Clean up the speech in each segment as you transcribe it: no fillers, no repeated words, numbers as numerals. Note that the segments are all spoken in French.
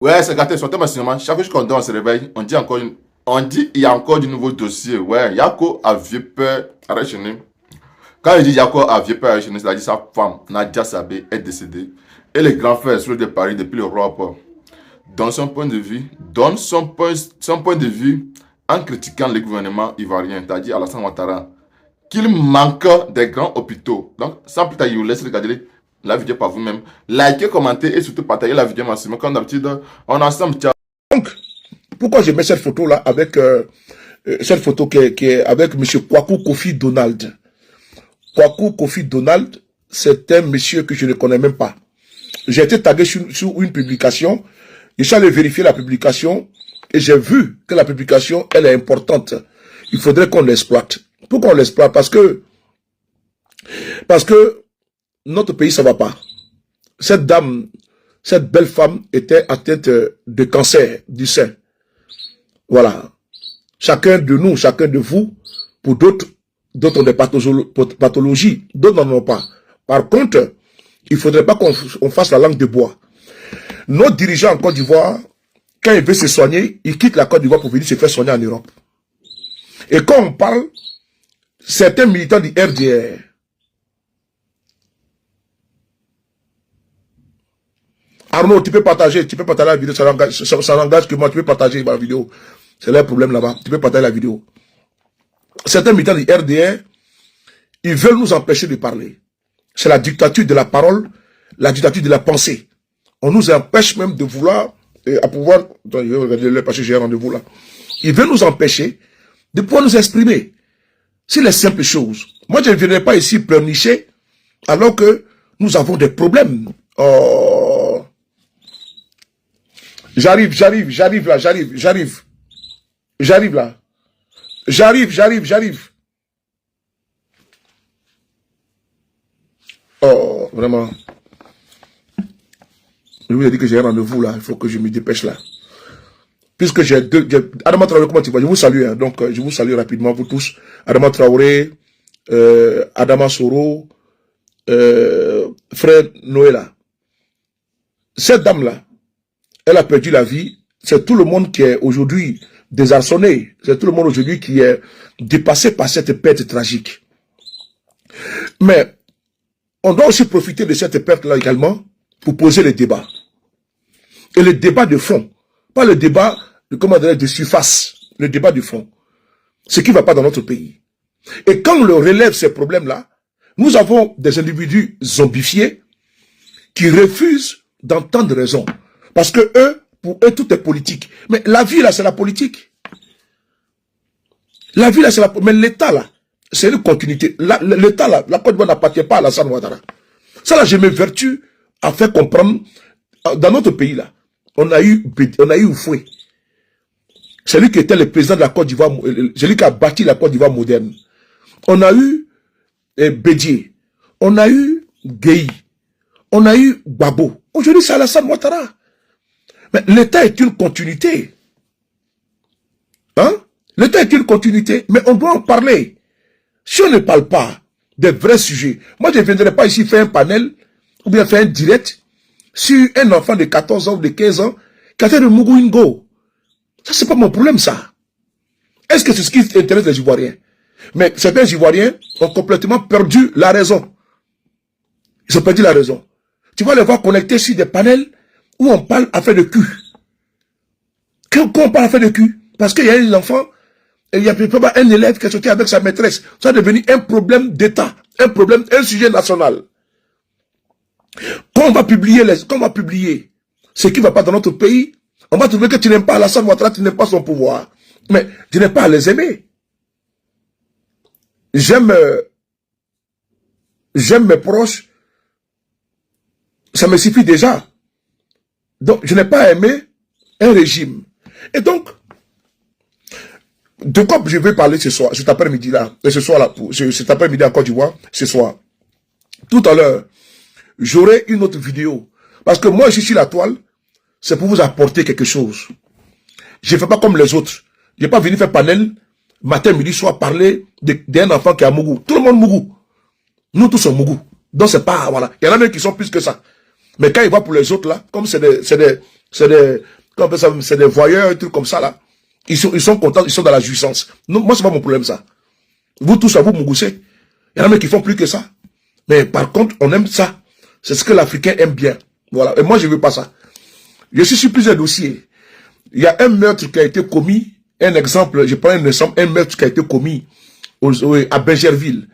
Ouais, c'est gâté, sortez massivement. Chaque jour qu'on dort, on se réveille, on dit encore on dit il y a encore du nouveau dossier. Ouais, Yako a vieux père Arachini. Quand il dit Yako a vieux père Arachini, c'est-à-dire sa femme, Nadia Sabé, est décédée. Et les grands frères sur de Paris depuis le roi Paul. Dans son point de vue, donne son point de vue en critiquant le gouvernement ivoirien, c'est-à-dire Alassane Ouattara, qu'il manque des grands hôpitaux. Donc, sans plus tarder, je vous laisse regarder la vidéo par vous-même. Likez, commentez et surtout partagez la vidéo maximum. Comme d'habitude, on est ensemble. Ciao. Donc, pourquoi je mets cette photo-là avec cette photo qui est avec M. Kwaku Kofi Donald. Kwaku Kofi Donald, c'est un monsieur que je ne connais même pas. J'ai été tagué sur une publication. Je suis allé vérifier la publication et j'ai vu que la publication, elle est importante. Il faudrait qu'on l'exploite. Pourquoi on l'exploite? Parce que notre pays, ça va pas. Cette dame, cette belle femme était atteinte de cancer du sein. Voilà. Chacun de nous, chacun de vous, pour d'autres ont des pathologies, d'autres n'en ont pas. Par contre, il ne faudrait pas qu'on fasse la langue de bois. Nos dirigeants en Côte d'Ivoire, quand ils veulent se soigner, ils quittent la Côte d'Ivoire pour venir se faire soigner en Europe. Et quand on parle, certains militants du RDR, Arnaud, tu peux partager la vidéo, ça n'engage que moi, tu peux partager ma vidéo. C'est leur problème là-bas, tu peux partager la vidéo. Certains militants du RDR, ils veulent nous empêcher de parler. C'est la dictature de la parole, la dictature de la pensée. On nous empêche même de vouloir, à pouvoir, attends, je vais regarder le parce que j'ai un rendez-vous là. Ils veulent nous empêcher de pouvoir nous exprimer. C'est les simples choses. Moi, je ne viendrai pas ici pleurnicher alors que nous avons des problèmes. Oh. J'arrive là. J'arrive. Oh, vraiment. Je vous ai dit que j'ai un rendez-vous là, il faut que je me dépêche là. Puisque j'ai deux... Adama Traoré, comment tu vas? Je vous salue, hein. Donc je vous salue rapidement, vous tous. Adama Traoré, Adama Soro, frère Noëlla. Cette dame-là, elle a perdu la vie. C'est tout le monde qui est aujourd'hui désarçonné. C'est tout le monde aujourd'hui qui est dépassé par cette perte tragique. Mais on doit aussi profiter de cette perte-là également pour poser les débats. Et le débat de fond, pas le débat de surface, le débat de fond. Ce qui ne va pas dans notre pays. Et quand on relève ces problèmes-là, nous avons des individus zombifiés qui refusent d'entendre raison. Parce que eux, pour eux, tout est politique. Mais la vie, là, c'est la politique. La vie, là, c'est la politique. Mais l'État, là, c'est une continuité. L'État, là, la Côte d'Ivoire n'appartient pas à Alassane Ouattara. Ça, là, je m'évertue à faire comprendre. Dans notre pays, là, on a eu Oufoué. C'est lui qui était le président de la Côte d'Ivoire, c'est lui qui a bâti la Côte d'Ivoire moderne. On a eu Bédié. On a eu Gueye. On a eu Gbagbo. Aujourd'hui, c'est Alassane Ouattara. Mais l'État est une continuité. Hein? L'État est une continuité, mais on doit en parler. Si on ne parle pas des vrais sujets, moi je ne viendrai pas ici faire un panel, ou bien faire un direct, sur un enfant de 14 ans ou de 15 ans, qui a fait de Mugu-Ingo. Ça, c'est pas mon problème, ça. Est-ce que c'est ce qui intéresse les Ivoiriens? Mais certains Ivoiriens ont complètement perdu la raison. Ils ont perdu la raison. Tu vas les voir connectés sur des panels où on parle affaire de cul. Quand on parle affaire de cul, parce qu'il y a un enfant, il y a un élève qui est sorti avec sa maîtresse. Ça est devenu un problème d'État, un sujet national. Quand on va publier ce qui ne va pas dans notre pays, on va trouver que tu n'aimes pas Alassane Ouattara, tu n'aimes pas son pouvoir. Mais tu n'es pas à les aimer. J'aime mes proches. Ça me suffit déjà. Donc, je n'ai pas aimé un régime. Et donc, de quoi je vais parler ce soir, cet après-midi là, cet après-midi en Côte d'Ivoire, ce soir. Tout à l'heure, j'aurai une autre vidéo. Parce que moi, je suis sur la toile, c'est pour vous apporter quelque chose. Je ne fais pas comme les autres. Je n'ai pas venu faire panel, matin, midi, soir, parler d'un enfant qui est à Mougou. Tout le monde Mougou. Nous tous sommes Mougou. Donc c'est pas, voilà. Il y en a même qui sont plus que ça. Mais quand il va pour les autres là, comme c'est c'est des, comment on appelle ça, c'est des voyeurs, un truc comme ça, là. Ils sont contents, ils sont dans la jouissance. Non, moi, c'est pas mon problème, ça. Vous tous, à vous, Mougoussé. Il y en a même qui font plus que ça. Mais par contre, on aime ça. C'est ce que l'Africain aime bien. Voilà. Et moi, je veux pas ça. Je suis sur plusieurs dossiers. Il y a un meurtre qui a été commis. Un exemple, je prends un exemple, un meurtre qui a été commis à Bergerville,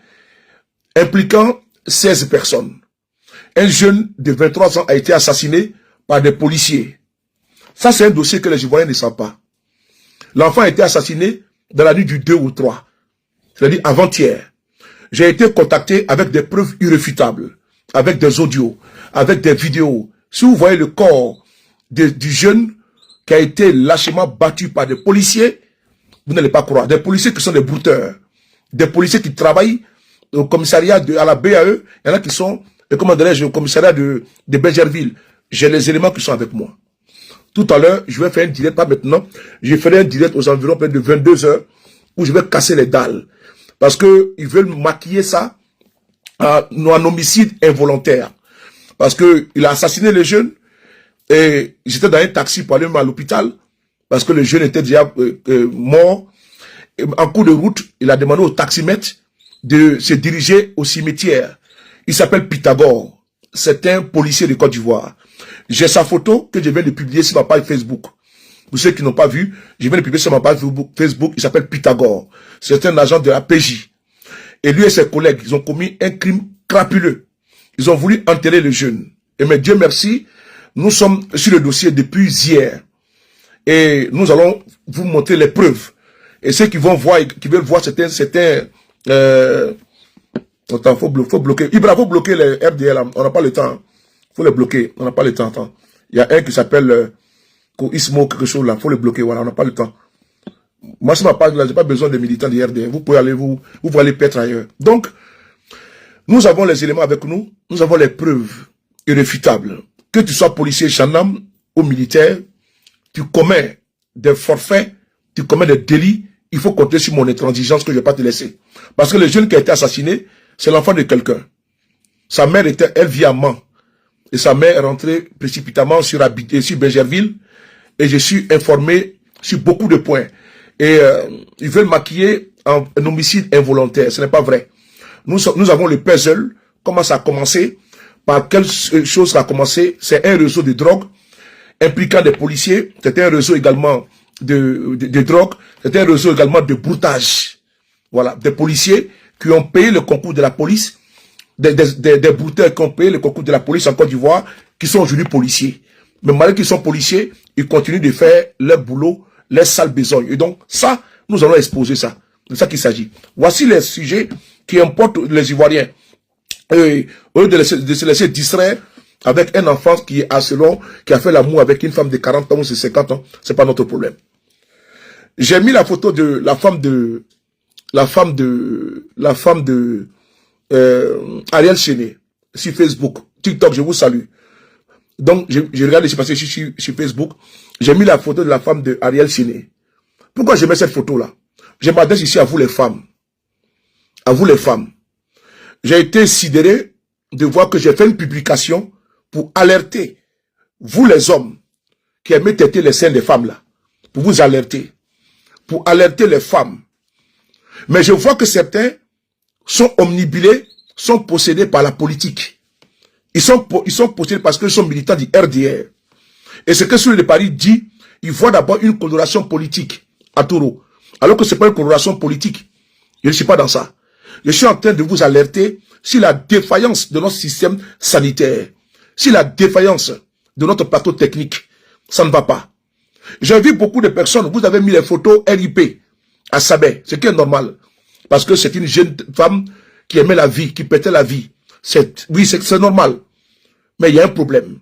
impliquant 16 personnes. Un jeune de 23 ans a été assassiné par des policiers. Ça, c'est un dossier que les Ivoiriens ne savent pas. L'enfant a été assassiné dans la nuit du 2 ou 3. C'est-à-dire avant-hier. J'ai été contacté avec des preuves irréfutables, avec des audios, avec des vidéos. Si vous voyez le corps du jeune qui a été lâchement battu par des policiers, vous n'allez pas croire. Des policiers qui sont des brouteurs. Des policiers qui travaillent au commissariat à la BAE. Il y en a qui sont, comment dirais-je, au commissariat de Bergerville. J'ai les éléments qui sont avec moi. Tout à l'heure, je vais faire un direct, pas maintenant. Je ferai un direct aux environs de 22 h où je vais casser les dalles. Parce que ils veulent maquiller ça à un homicide involontaire. Parce que il a assassiné les jeunes et j'étais dans un taxi pour aller à l'hôpital parce que le jeune était déjà mort. Et en cours de route, il a demandé au taximètre de se diriger au cimetière. Il s'appelle Pythagore. C'est un policier de Côte d'Ivoire. J'ai sa photo que je viens de publier sur ma page Facebook. Pour ceux qui n'ont pas vu, je viens de publier sur ma page Facebook. Il s'appelle Pythagore. C'est un agent de la PJ. Et lui et ses collègues, ils ont commis un crime crapuleux. Ils ont voulu enterrer le jeune. Et mais Dieu merci, nous sommes sur le dossier depuis hier. Et nous allons vous montrer les preuves. Et ceux qui vont voir, qui veulent voir attends, faut bloquer. Ibra, faut bloquer les RDL. On n'a pas le temps. Faut les bloquer. On n'a pas le temps. Attends. Il y a un qui s'appelle Ismo, quelque chose là. Faut les bloquer. Voilà, on n'a pas le temps. Moi, sur ma page là, j'ai pas besoin de militants de RDL. Vous pouvez aller vous pouvez aller pêtre ailleurs. Donc, nous avons les éléments avec nous. Nous avons les preuves irréfutables. Que tu sois policier, gendarme ou militaire, tu commets des forfaits, tu commets des délits, il faut compter sur mon intransigeance que je ne vais pas te laisser. Parce que le jeune qui a été assassiné, c'est l'enfant de quelqu'un. Sa mère elle vit à Mans. Et sa mère est rentrée précipitamment sur Bergerville. Et je suis informé sur beaucoup de points. Et ils veulent maquiller un homicide involontaire. Ce n'est pas vrai. Nous avons le puzzle. Comment ça a commencé? Par quelle chose ça a commencé? C'est un réseau de drogue impliquant des policiers. C'était un réseau également de drogue. C'était un réseau également de broutage. Voilà. Des policiers qui ont payé le concours de la police. Des brouteurs qui ont payé le concours de la police en Côte d'Ivoire, qui sont aujourd'hui policiers. Mais malgré qu'ils sont policiers, ils continuent de faire leur boulot, leur sale besogne. Et donc, ça, nous allons exposer ça. C'est ça qu'il s'agit. Voici les sujets qui importent les Ivoiriens. Et au lieu de se laisser distraire avec un enfant qui est assez long, qui a fait l'amour avec une femme de 40 ans ou de 50 ans, c'est pas notre problème. J'ai mis la photo de la femme de Ariel Chéné sur Facebook, TikTok, je vous salue. Donc, je regarde ce qui s'est passé sur Facebook. J'ai mis la photo de la femme de Ariel Chéné. Pourquoi je mets cette photo-là? Je m'adresse ici à vous les femmes. À vous les femmes. J'ai été sidéré de voir que j'ai fait une publication pour alerter vous les hommes qui aimez têter les seins des femmes là. Pour vous alerter. Pour alerter les femmes. Mais je vois que certains sont omnibulés, sont possédés par la politique. Ils sont possédés parce qu'ils sont militants du RDR. Et ce que celui de Paris dit, il voit d'abord une coloration politique à Taureau. Alors que ce n'est pas une coloration politique. Je ne suis pas dans ça. Je suis en train de vous alerter sur la défaillance de notre système sanitaire. Sur la défaillance de notre plateau technique. Ça ne va pas. J'ai vu beaucoup de personnes, vous avez mis les photos RIP à Sabé, ce qui est normal. Parce que c'est une jeune femme qui aimait la vie, qui pétait la vie. Oui, c'est normal. Mais il y a un problème.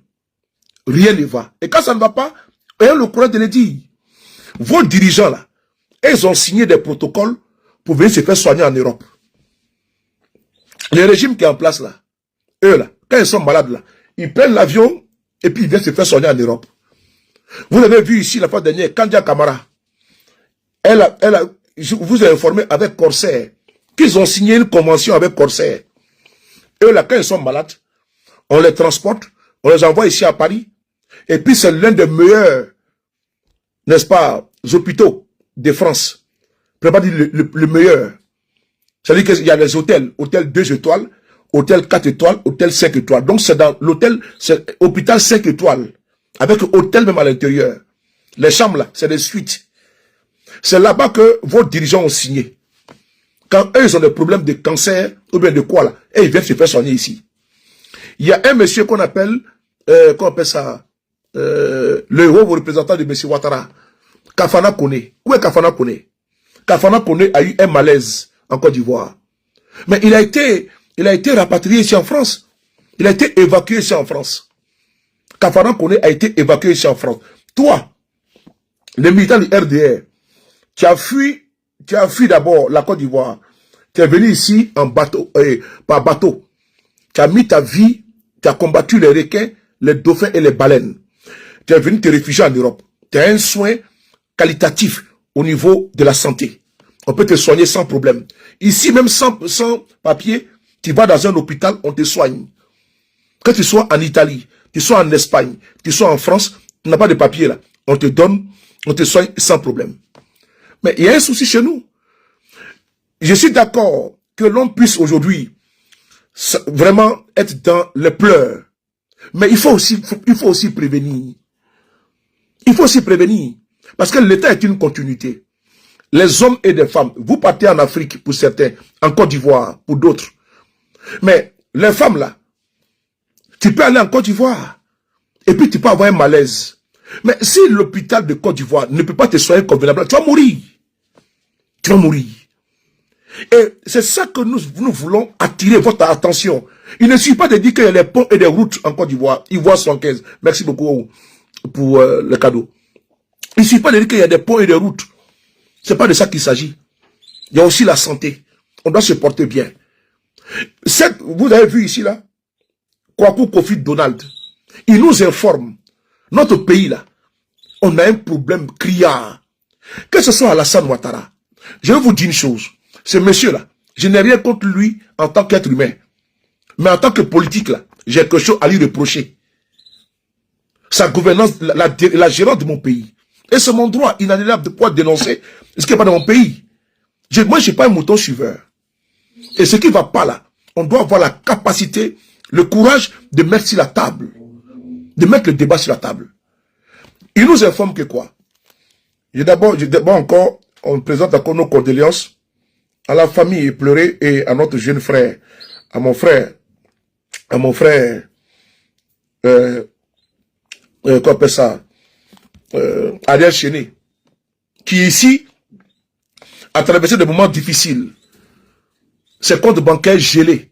Rien ne va. Et quand ça ne va pas, ayez le courage de le dire. Vos dirigeants là, ils ont signé des protocoles pour venir se faire soigner en Europe. Le régime qui est en place là, eux là, quand ils sont malades là, ils prennent l'avion et puis ils viennent se faire soigner en Europe. Vous avez vu ici la fois dernière, Kandia Kamara, je vous ai informé avec Corsair, qu'ils ont signé une convention avec Corsair. Eux là, quand ils sont malades, on les transporte, on les envoie ici à Paris. Et puis c'est l'un des meilleurs, n'est-ce pas, hôpitaux de France. Je ne peux pas dire le meilleur. C'est-à-dire qu'il y a les hôtels, hôtel 2 étoiles, hôtel 4 étoiles, hôtel 5 étoiles. Donc c'est dans l'hôtel, c'est hôpital 5 étoiles, avec hôtel même à l'intérieur. Les chambres là, c'est des suites. C'est là-bas que vos dirigeants ont signé. Quand eux, ils ont des problèmes de cancer, ou bien de quoi là, et ils viennent se faire soigner ici. Il y a un monsieur qu'on appelle, qu'on appelle ça, le haut représentant de monsieur Ouattara, Kafana Kone. Où est Kafana Kone? Kafana Kone a eu un malaise en Côte d'Ivoire. Mais il a été rapatrié ici en France. Il a été évacué ici en France. Kafana Kone a été évacué ici en France. Toi, le militant du RDR, tu as fui d'abord la Côte d'Ivoire. Tu es venu ici en bateau, par bateau. Tu as mis ta vie, tu as combattu les requins, les dauphins et les baleines. Tu es venu te réfugier en Europe. Tu as un soin qualitatif au niveau de la santé. On peut te soigner sans problème. Ici, même sans papier, tu vas dans un hôpital, on te soigne. Que tu sois en Italie, tu sois en Espagne, tu sois en France, tu n'as pas de papier là. On te donne, on te soigne sans problème. Mais il y a un souci chez nous. Je suis d'accord que l'on puisse aujourd'hui vraiment être dans les pleurs. Mais il faut aussi prévenir. Il faut aussi prévenir. Parce que l'État est une continuité. Les hommes et les femmes, vous partez en Afrique pour certains, en Côte d'Ivoire pour d'autres. Mais les femmes là, tu peux aller en Côte d'Ivoire et puis tu peux avoir un malaise. Mais si l'hôpital de Côte d'Ivoire ne peut pas te soigner convenablement, tu vas mourir. Tu vas mourir. Et c'est ça que nous voulons attirer votre attention. Il ne suffit pas de dire qu'il y a des ponts et des routes en Côte d'Ivoire. Ivoire 75. Merci beaucoup pour le cadeau. Il ne suffit pas de dire qu'il y a des ponts et des routes. C'est pas de ça qu'il s'agit. Il y a aussi la santé. On doit se porter bien. Vous avez vu ici là, Kwaku Kofi Donald, il nous informe. Notre pays là, on a un problème criard. Que ce soit Alassane Ouattara. Je vais vous dire une chose. Ce monsieur-là, je n'ai rien contre lui en tant qu'être humain. Mais en tant que politique, là, j'ai quelque chose à lui reprocher. Sa gouvernance, la gérance de mon pays. Et c'est mon droit inaliénable de pouvoir dénoncer ce qui n'est pas dans mon pays. Moi, je ne suis pas un mouton suiveur. Et ce qui ne va pas là, on doit avoir la capacité, le courage de mettre sur la table. De mettre le débat sur la table. Il nous informe que quoi? D'abord encore, on présente encore nos condoléances à la famille éplorée et à notre jeune frère, à mon frère, qu'on appelle ça, Ariel Chéné, qui ici a traversé des moments difficiles. Ses comptes bancaires gelés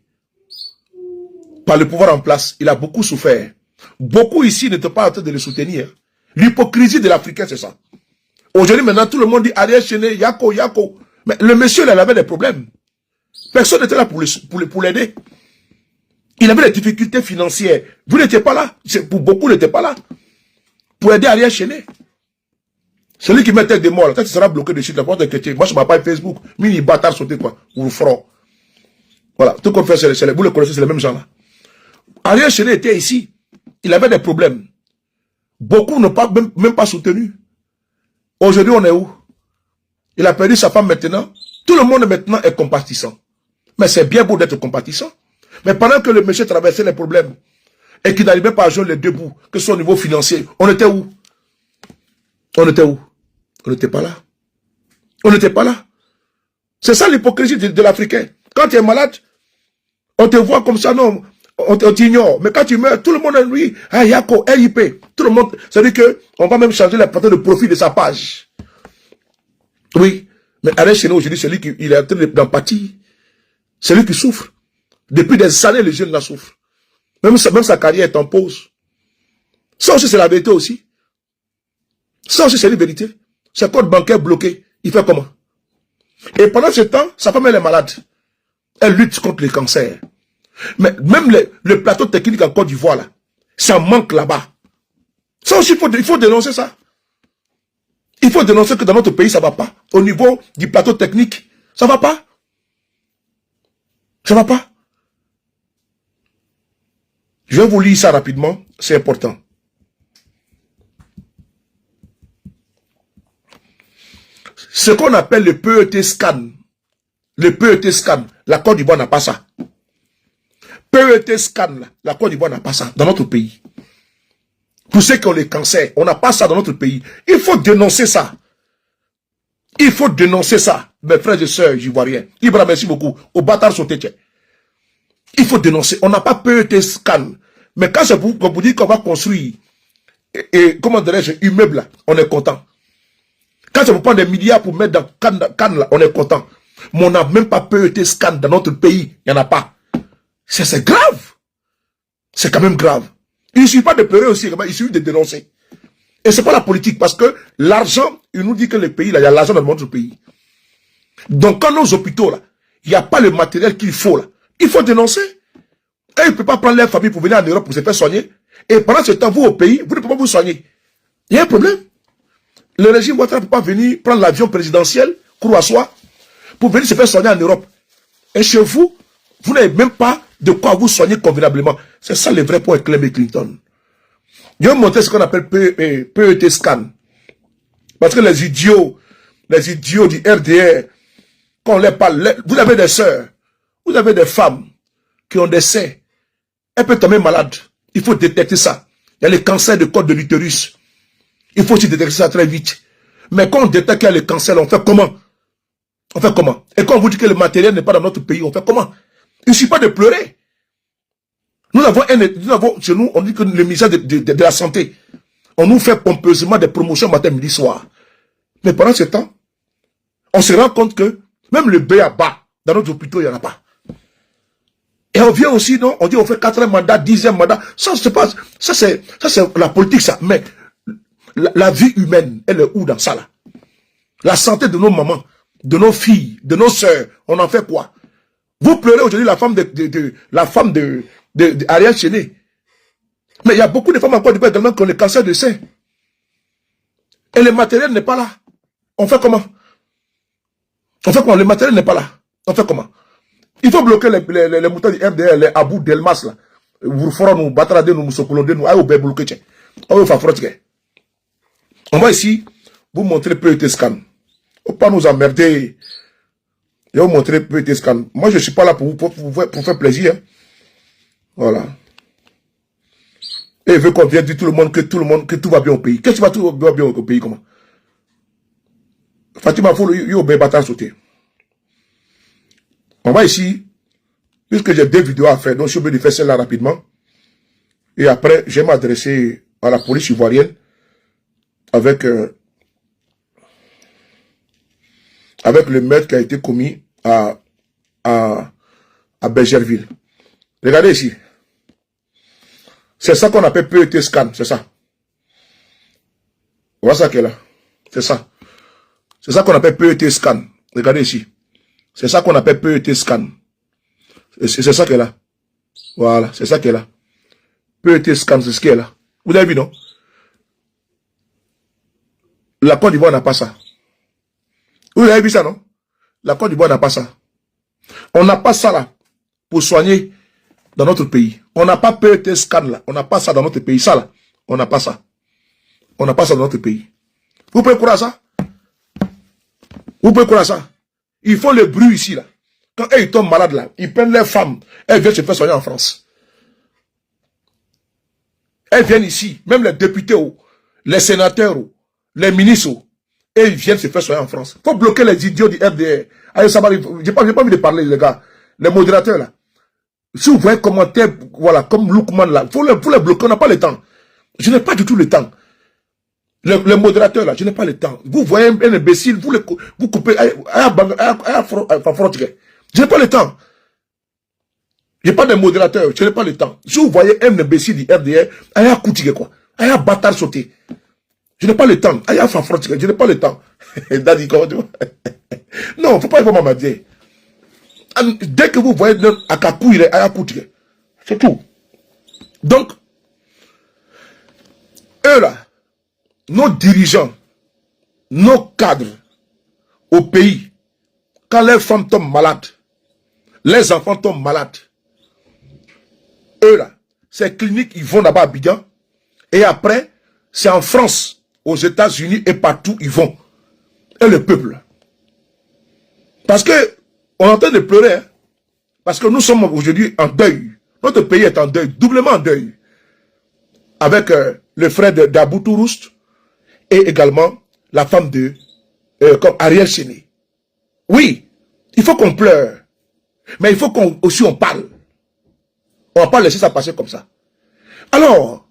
par le pouvoir en place. Il a beaucoup souffert. Beaucoup ici n'étaient pas en train de le soutenir. L'hypocrisie de l'Africain, c'est ça. Aujourd'hui, maintenant, tout le monde dit Ariel Chéné, Yako. Mais le monsieur, là, il avait des problèmes. Personne n'était là pour l'aider. Il avait des difficultés financières. Vous n'étiez pas là. Pour beaucoup, n'étaient pas là. Pour aider Ariel Chéné. Celui qui mettait des morts, là, quand il sera bloqué dessus, n'importe quel. Moi, je m'appelle Facebook. Mini bâtard sauté, quoi. Ou le front. Voilà. Tout comme fait, vous le connaissez, c'est les mêmes gens là. Ariel Chéné était ici. Il avait des problèmes. Beaucoup n'ont pas, même pas soutenu. Aujourd'hui, on est où? Il a perdu sa femme maintenant. Tout le monde maintenant est compatissant. Mais c'est bien beau d'être compatissant. Mais pendant que le monsieur traversait les problèmes et qu'il n'arrivait pas à joindre les deux bouts, que ce soit au niveau financier, on était où? On était où? On n'était pas là. On n'était pas là. C'est ça l'hypocrisie de l'Africain. Quand tu es malade, on te voit comme ça, non, on t'ignore. Mais quand tu meurs, tout le monde est lui, ah, Yako, RIP. Tout le monde, c'est-à-dire qu'on va même changer la pattern de profil de sa page. Oui. Mais Ariel Chéné aujourd'hui, c'est lui qui est en train d'empathie. C'est lui qui souffre. Depuis des années, les jeunes là souffrent. Même sa carrière est en pause. Ça aussi, c'est la vérité aussi. Ça aussi, c'est la vérité. Ses comptes bancaires bloqués. Il fait comment? Et pendant ce temps, sa femme, elle est malade. Elle lutte contre le cancer. Mais même le plateau technique en Côte d'Ivoire, là, ça manque là-bas. Ça aussi, il faut dénoncer ça. Il faut dénoncer que dans notre pays, ça ne va pas. Au niveau du plateau technique, ça ne va pas. Ça ne va pas. Je vais vous lire ça rapidement, c'est important. Ce qu'on appelle le PET scan. Le PET scan. La Côte d'Ivoire n'a pas ça. PET scan, la Côte d'Ivoire n'a pas ça dans notre pays. Pour ceux qui ont les cancers, on n'a pas ça dans notre pays. Il faut dénoncer ça. Il faut dénoncer ça, mes frères et sœurs ivoiriens. Ibra, merci beaucoup. Au bâtard sauté. Il faut dénoncer. On n'a pas PET scan. Mais quand je vous dis qu'on va construire, comment dirais-je, immeuble là, on est content. Quand je vous prends des milliards pour mettre dans Cannes là, on est content. Mais on n'a même pas PET scan dans notre pays. Il n'y en a pas. C'est grave. C'est quand même grave. Il ne suffit pas de pleurer aussi, il suffit de dénoncer. Et ce n'est pas la politique, parce que l'argent, il nous dit que le pays, là, il y a l'argent dans notre pays. Donc, quand nos hôpitaux, là, il n'y a pas le matériel qu'il faut, là, il faut dénoncer. Et il ne peut pas prendre leur famille pour venir en Europe pour se faire soigner. Et pendant ce temps, vous, au pays, vous ne pouvez pas vous soigner. Il y a un problème. Le régime Ouattara ne peut pas venir prendre l'avion présidentiel, Kourouassoua, pour venir se faire soigner en Europe. Et chez vous, vous n'avez même pas de quoi vous soigner convenablement. C'est ça le vrai point Clem et Clinton. Ils ont montré ce qu'on appelle PET scan. Parce que les idiots du RDR, quand on les parle, vous avez des sœurs, vous avez des femmes qui ont des seins. Elles peuvent tomber malades. Il faut détecter ça. Il y a les cancers de col de l'utérus. Il faut aussi détecter ça très vite. Mais quand on détecte qu'il y a le cancer, on fait comment? On fait comment? Et quand on vous dit que le matériel n'est pas dans notre pays, on fait comment? Il ne suffit pas de pleurer. Nous avons chez nous, on dit que le ministère de la Santé, on nous fait pompeusement des promotions matin, midi, soir. Mais pendant ce temps, on se rend compte que même le B.A.B.A. dans notre hôpital, il n'y en a pas. Et on vient aussi, non, on dit on fait 4e mandat, 10e mandat. Ça, c'est la politique, ça. Mais la vie humaine, elle est où dans ça, là? La santé de nos mamans, de nos filles, de nos sœurs, on en fait quoi? Vous pleurez aujourd'hui la femme de Ariel Chéné. Mais il y a beaucoup de femmes encore du pays également qui ont le cancer de sein. Et le matériel n'est pas là. On fait comment? On fait comment? Le matériel n'est pas là. On fait comment? Il faut bloquer les moutons du RDR, les Abou Delmas là. Vous ferez nous battre, nous socolonder, nous aïe bloquer. On va ici vous montrer PET scan. On ne pas nous emmerder. Je vais vous montrer PET scan. Moi je ne suis pas là pour faire plaisir. Hein. Voilà. Et il veut qu'on vienne dire que tout va bien au pays. Qu'est-ce qui tout va bien au pays, comment? Fatima Foulou, il y a bâtard sauté. On va ici, puisque j'ai 2 vidéos à faire, donc je suis obligé de faire celle-là rapidement. Et après, je vais m'adresser à la police ivoirienne avec le meurtre qui a été commis à Bergerville. Regardez ici. C'est ça qu'on appelle PET scan, c'est ça. Voilà ça qui est là. C'est ça. C'est ça qu'on appelle PET scan. Regardez ici. C'est ça qu'on appelle PET scan. C'est ça qui est là. Voilà, c'est ça qui est là. PET scan, c'est ce qui est là. Vous avez vu, non? La Côte d'Ivoire n'a pas ça. Vous avez vu ça, non? La Côte d'Ivoire n'a pas ça. On n'a pas ça là pour soigner dans notre pays. On n'a pas PET scan là. On n'a pas ça dans notre pays. Ça là, on n'a pas ça. On n'a pas ça dans notre pays. Vous pouvez croire ça? Vous pouvez croire ça? Ils font le bruit ici là. Quand ils tombent malades là, ils prennent leurs femmes. Elles viennent se faire soigner en France. Elles viennent ici. Même les députés, les sénateurs, les ministres, et ils viennent se faire soigner en France. Il faut bloquer les idiots du FDR. J'ai pas envie de parler, les gars. Les modérateurs là. Si vous voyez un commentaire, voilà, comme Loukman là, faut les bloquer, on n'a pas le temps. Je n'ai pas du tout le temps. Les modérateurs là, je n'ai pas le temps. Vous voyez un imbécile, vous coupez, je n'ai pas le temps. Je n'ai pas de modérateur, je n'ai pas le temps. Si vous voyez un imbécile du RDR, aya coutigué quoi, aya bâtard sauté. Je n'ai pas le temps, aya fafrotige, je n'ai pas le temps. Daddy, comment tu vois? Non, faut pas y voir ma dire. Dès que vous voyez à Kakou, il est à Koutige. C'est tout. Donc, eux là, nos dirigeants, nos cadres au pays, quand les femmes tombent malades, les enfants tombent malades, eux là, ces cliniques, ils vont là-bas à Abidjan, et après, c'est en France, aux États-Unis et partout, ils vont. et le peuple. Parce que on est en train de pleurer. Hein? Parce que nous sommes aujourd'hui en deuil. Notre pays est en deuil, doublement en deuil. Avec le frère d'Abou Touroust et également la femme de comme Ariel Chéné. Oui, il faut qu'on pleure. Mais il faut qu'on aussi on parle. On ne va pas laisser ça passer comme ça. Alors,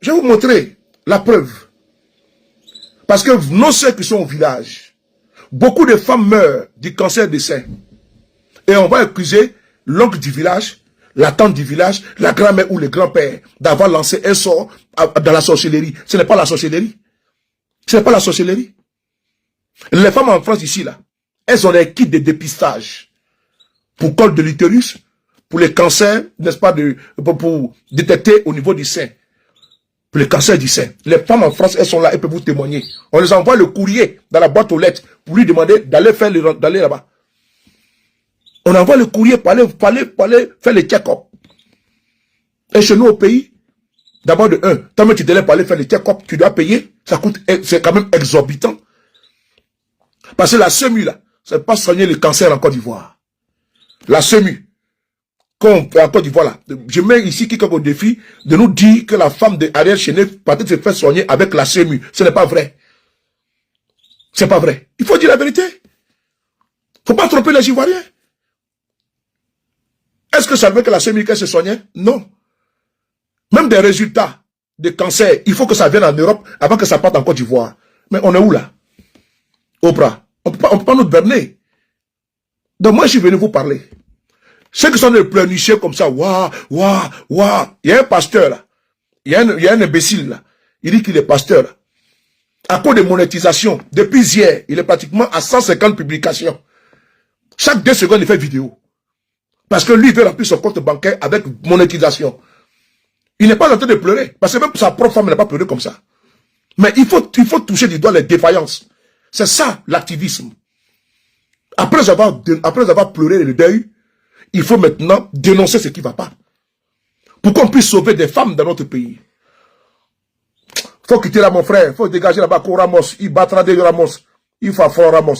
je vais vous montrer la preuve. Parce que nos sœurs qui sont au village, beaucoup de femmes meurent du cancer des seins. Et on va accuser l'oncle du village, la tante du village, la grand-mère ou le grand-père d'avoir lancé un sort dans la sorcellerie. Ce n'est pas la sorcellerie. Ce n'est pas la sorcellerie. Les femmes en France ici, là, elles ont des kits de dépistage pour col de l'utérus, pour les cancers, n'est-ce pas, pour détecter au niveau du sein. Pour les cancers du sein. Les femmes en France, elles sont là, elles peuvent vous témoigner. On les envoie le courrier dans la boîte aux lettres pour lui demander d'aller là-bas. On envoie le courrier pour aller faire le check-up. Et chez nous au pays, d'abord de un, tant que tu délais pour aller faire le check-up, tu dois payer. Ça coûte, c'est quand même exorbitant. Parce que la SEMU, là, c'est pas soigner le cancer en Côte d'Ivoire. La SEMU, en Côte d'Ivoire, là, je mets ici quiconque au défi de nous dire que la femme de Ariel Chéné peut-être se faire soigner avec la SEMU. Ce n'est pas vrai. C'est pas vrai. Il faut dire la vérité. Faut pas tromper les Ivoiriens. Est-ce que ça veut que la SEMU qu'elle se soignait? Non. Même des résultats de cancer, il faut que ça vienne en Europe avant que ça parte en Côte d'Ivoire. Mais on est où là? Au bras. On ne peut pas nous berner. Donc moi, je suis venu vous parler. Ceux qui sont des pleurnichés comme ça, waouh, waouh, waouh. Il y a un pasteur là. Il y a un imbécile là. Il dit qu'il est pasteur là. À cause de monétisation, depuis hier, il est pratiquement à 150 publications. Chaque 2 secondes, il fait vidéo. Parce que lui, il veut remplir son compte bancaire avec monétisation. Il n'est pas en train de pleurer. Parce que même sa propre femme n'a pas pleuré comme ça. Mais il faut toucher du doigt les défaillances. C'est ça, l'activisme. Après avoir pleuré le deuil, il faut maintenant dénoncer ce qui ne va pas. Pour qu'on puisse sauver des femmes dans notre pays. Il faut quitter là, mon frère. Il faut dégager là-bas, Ramos. Il battra des Ramos. Il faut affronter Ramos.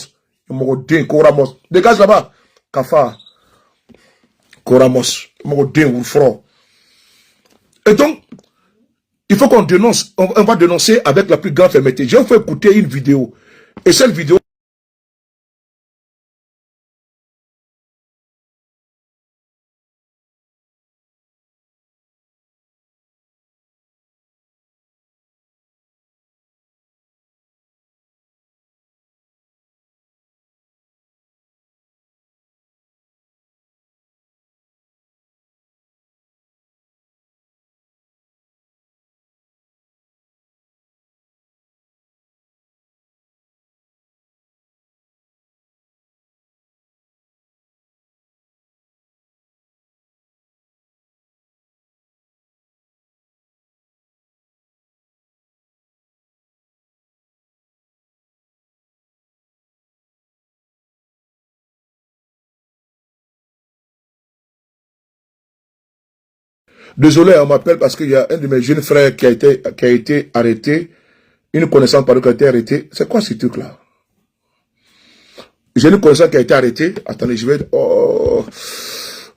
Ramos. Dégage là-bas. Kafa. Ramos. Et donc, il faut qu'on dénonce. On va dénoncer avec la plus grande fermeté. Je vais vous faire écouter une vidéo. Et cette vidéo, désolé, on m'appelle parce qu'il y a un de mes jeunes frères qui a été arrêté. Une connaissance par qui a été arrêtée. C'est quoi ce truc-là? J'ai une connaissance qui a été arrêtée. Attendez, je vais... Oh.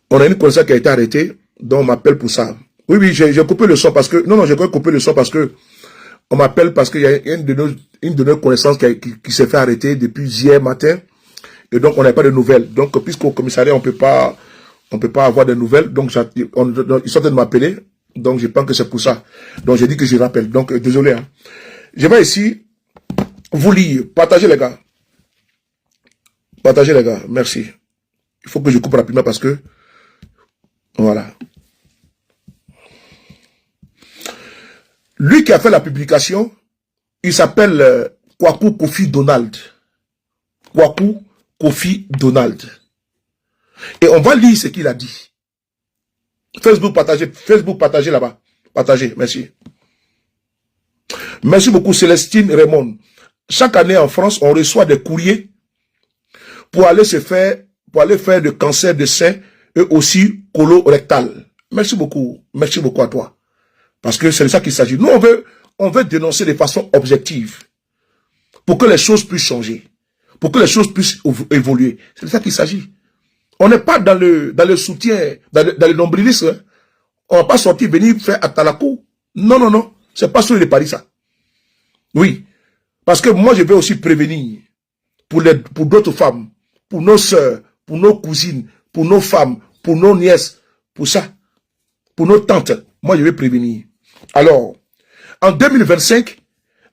On a une connaissance qui a été arrêtée. Donc on m'appelle pour ça. Oui, j'ai coupé le son parce que... Non, j'ai coupé le son parce que... On m'appelle parce qu'il y a une de nos connaissances qui s'est fait arrêter depuis hier matin. Et donc on n'a pas de nouvelles. Donc puisqu'au commissariat, on peut pas avoir de nouvelles. Donc ils sont en train de m'appeler. Donc je pense que c'est pour ça. Donc j'ai dit que je rappelle. Donc désolé. Hein. Je vais ici vous lire. Partagez les gars. Partagez les gars. Merci. Il faut que je coupe rapidement parce que... Voilà. Lui qui a fait la publication, il s'appelle Kwaku Kofi Donald. Kwaku Kofi Donald. Et on va lire ce qu'il a dit. Facebook partagez là-bas. Partagez, merci. Merci beaucoup Célestine Raymond. Chaque année en France, on reçoit des courriers pour aller faire le cancer de sein et aussi colorectal. Merci beaucoup à toi. Parce que c'est de ça qu'il s'agit. Nous, on veut dénoncer de façon objective pour que les choses puissent changer. pour que les choses puissent évoluer. C'est de ça qu'il s'agit. On n'est pas dans le soutien, dans le nombrilisme. Hein. On ne va pas sortir, venir faire Atalakou. Non, non, non. C'est pas sur les paris, ça. Oui. Parce que moi, je vais aussi prévenir pour d'autres femmes, pour nos sœurs, pour nos cousines, pour nos femmes, pour nos nièces, pour ça, pour nos tantes. Moi, je vais prévenir. Alors, en 2025,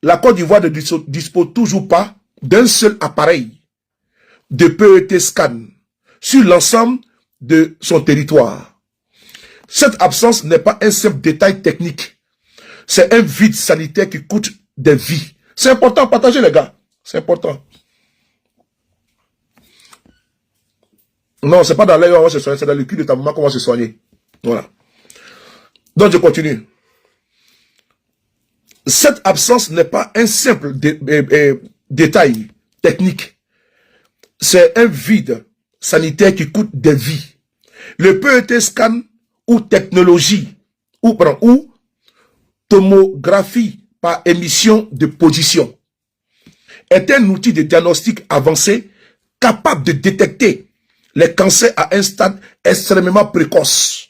la Côte d'Ivoire ne dispose toujours pas d'un seul appareil de PET scan sur l'ensemble de son territoire. Cette absence n'est pas un simple détail technique. C'est un vide sanitaire qui coûte des vies. C'est important, partagez les gars. C'est important. Non, c'est pas dans l'œil qu'on va se soigner, c'est dans le cul de ta maman qu'on va se soigner. Voilà. Donc je continue. Cette absence n'est pas un simple détail technique. C'est un vide sanitaire qui coûte des vies. Le PET scan ou technologie ou tomographie par émission de position est un outil de diagnostic avancé capable de détecter les cancers à un stade extrêmement précoce.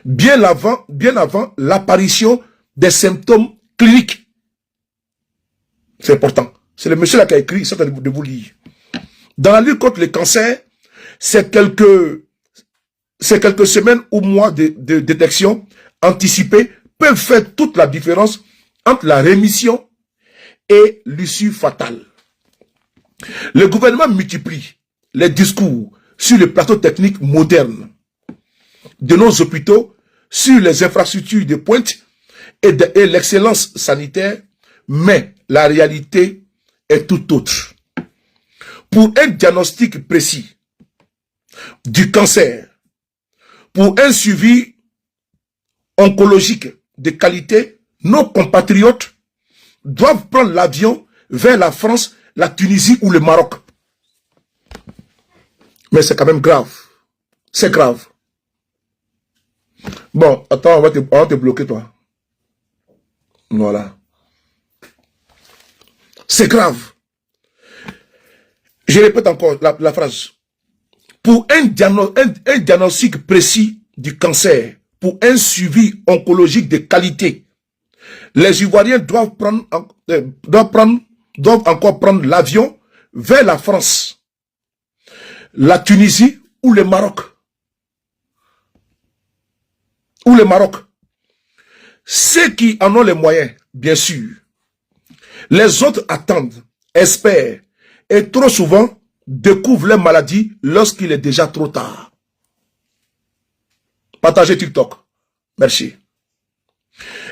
Bien avant l'apparition des symptômes cliniques. C'est important. C'est le monsieur là qui a écrit, ça de vous lire. Dans la lutte contre le cancer, c'est quelques semaines ou mois de détection anticipée peuvent faire toute la différence entre la rémission et l'issue fatale. Le gouvernement multiplie les discours sur le plateau technique moderne de nos hôpitaux, sur les infrastructures de pointe et l'excellence sanitaire, mais la réalité est tout autre. Pour un diagnostic précis du cancer, pour un suivi oncologique de qualité, nos compatriotes doivent prendre l'avion vers la France, la Tunisie ou le Maroc. Mais c'est quand même grave. C'est grave. Bon, attends, on va te bloquer, toi. Voilà. C'est grave. Je répète encore la phrase. Pour un diagnostic précis du cancer, pour un suivi oncologique de qualité, les Ivoiriens doivent encore prendre l'avion vers la France, la Tunisie ou le Maroc. Ceux qui en ont les moyens, bien sûr. Les autres attendent, espèrent, et trop souvent découvrent leur maladie lorsqu'il est déjà trop tard. Partagez TikTok. Merci.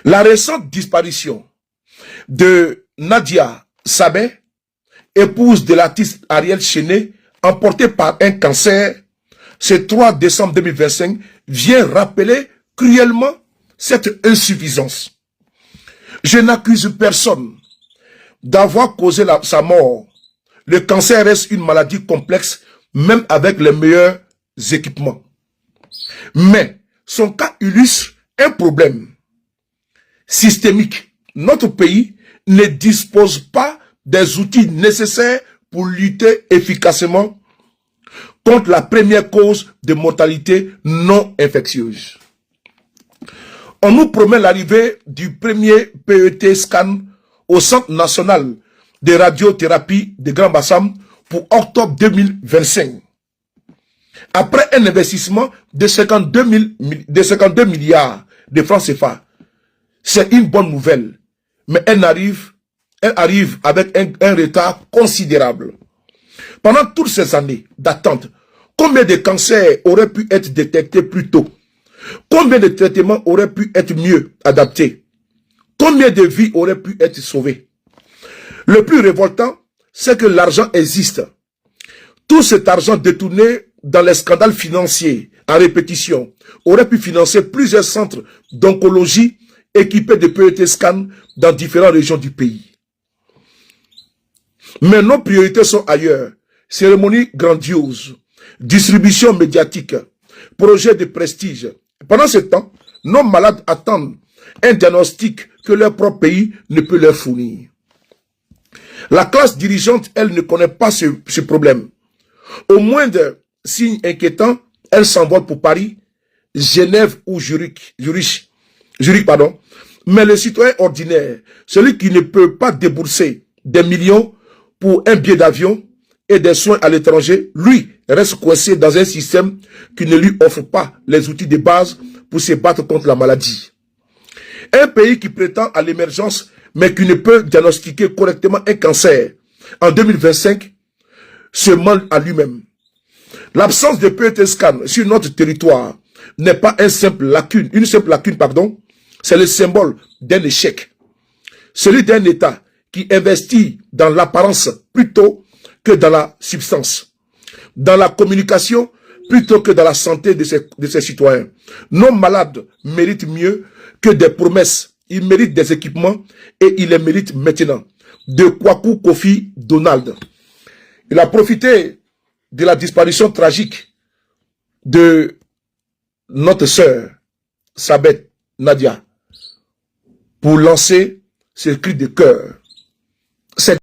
La récente disparition de Nadia Sabeh, épouse de l'artiste Ariel Chené, emportée par un cancer, ce 3 décembre 2025, vient rappeler cruellement cette insuffisance. Je n'accuse personne d'avoir causé sa mort. Le cancer reste une maladie complexe, même avec les meilleurs équipements. Mais son cas illustre un problème systémique. Notre pays ne dispose pas des outils nécessaires pour lutter efficacement contre la première cause de mortalité non infectieuse. On nous promet l'arrivée du premier PET scan au Centre national de radiothérapie de Grand Bassam pour octobre 2025. Après un investissement de 52 milliards de francs CFA, c'est une bonne nouvelle, mais elle arrive avec un retard considérable. Pendant toutes ces années d'attente, combien de cancers auraient pu être détectés plus tôt? Combien de traitements auraient pu être mieux adaptés? Combien de vies auraient pu être sauvées? Le plus révoltant, c'est que l'argent existe. Tout cet argent détourné dans les scandales financiers à répétition aurait pu financer plusieurs centres d'oncologie équipés de PET scan dans différentes régions du pays. Mais nos priorités sont ailleurs. Cérémonie grandiose, distribution médiatique, projet de prestige. Pendant ce temps, nos malades attendent un diagnostic que leur propre pays ne peut leur fournir. La classe dirigeante, elle ne connaît pas ce problème. Au moindre signe inquiétant, elle s'envole pour Paris, Genève ou Zurich, pardon. Mais le citoyen ordinaire, celui qui ne peut pas débourser des millions pour un billet d'avion et des soins à l'étranger, lui reste coincé dans un système qui ne lui offre pas les outils de base pour se battre contre la maladie. Un pays qui prétend à l'émergence, mais qui ne peut diagnostiquer correctement un cancer en 2025, se ment à lui-même. L'absence de PET scan sur notre territoire n'est pas une simple lacune, c'est le symbole d'un échec. Celui d'un État qui investit dans l'apparence plutôt que dans la substance, dans la communication plutôt que dans la santé de ses citoyens. Nos malades méritent mieux que des promesses. Ils méritent des équipements et ils les méritent maintenant. De Kwaku Kofi Donald. Il a profité de la disparition tragique de notre sœur, Sabet Nadia, pour lancer ce cri de cœur.